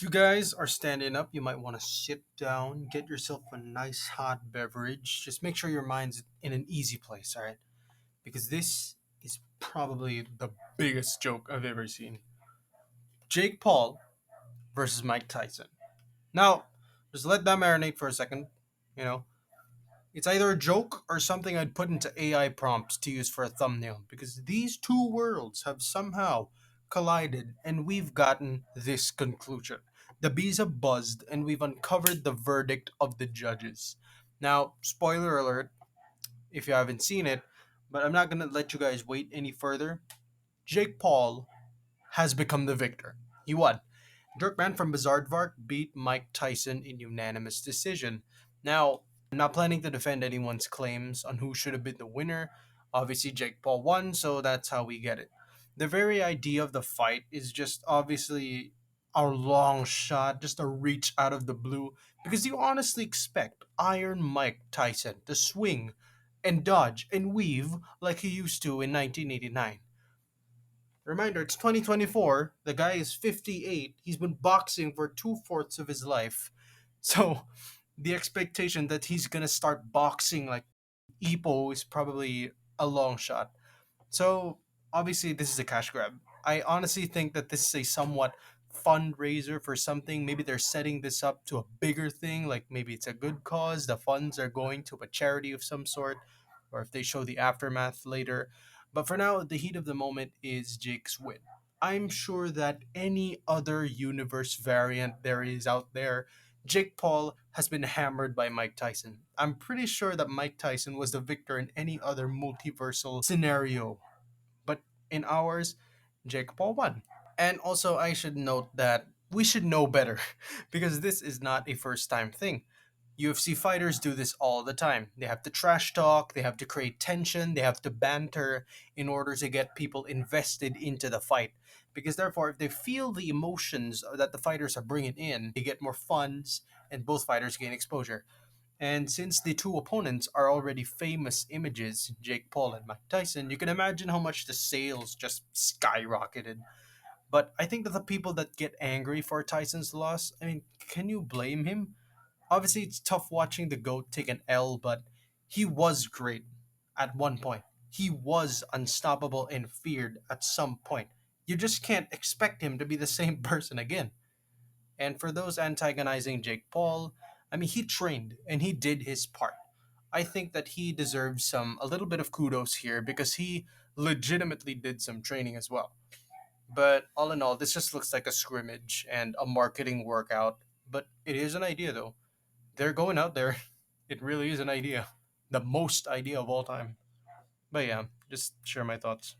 If you guys are standing up, you might want to sit down, get yourself a nice hot beverage. Just make sure your mind's in an easy place, all right? Because this is probably the biggest joke I've ever seen. Jake Paul versus Mike Tyson. Now, just let that marinate for a second. You know, it's either a joke or something I'd put into AI prompts to use for a thumbnail because these two worlds have somehow collided and we've gotten this conclusion. The bees have buzzed and we've uncovered the verdict of the judges. Now, spoiler alert if you haven't seen it, but I'm not going to let you guys wait any further. Jake Paul has become the victor. He won. Dirkman from Bizardvark beat Mike Tyson in unanimous decision. Now, I'm not planning to defend anyone's claims on who should have been the winner. Obviously, Jake Paul won, so that's how we get it. The very idea of the fight is just obviously a long shot, just a reach out of the blue, because you honestly expect Iron Mike Tyson to swing and dodge and weave like he used to in 1989. Reminder, it's 2024. The guy is 58. He's been boxing for two-fourths of his life. So the expectation that he's going to start boxing like Ipo is probably a long shot. So obviously, this is a cash grab. I honestly think that this is a somewhat fundraiser for something. Maybe they're setting this up to a bigger thing, like maybe it's a good cause. The funds are going to a charity of some sort, or if they show the aftermath later. But for now, the heat of the moment is Jake's win. I'm sure that any other universe variant there is out there, Jake Paul has been hammered by Mike Tyson. I'm pretty sure that Mike Tyson was the victor in any other multiversal scenario. But in ours, Jake Paul won. And also, I should note that we should know better because this is not a first time thing. UFC fighters do this all the time. They have to trash talk, they have to create tension, they have to banter in order to get people invested into the fight. Because therefore, if they feel the emotions that the fighters are bringing in, they get more funds and both fighters gain exposure. And since the two opponents are already famous images, Jake Paul and Mike Tyson, you can imagine how much the sales just skyrocketed. But I think that the people that get angry for Tyson's loss, I mean, can you blame him? Obviously, it's tough watching the GOAT take an L, but he was great at one point. He was unstoppable and feared at some point. You just can't expect him to be the same person again. And for those antagonizing Jake Paul, I mean, he trained and he did his part. I think that he deserves a little bit of kudos here because he legitimately did some training as well. But all in all, this just looks like a scrimmage and a marketing workout. But it is an idea, though. They're going out there. It really is an idea. The most idea of all time. But yeah, just share my thoughts.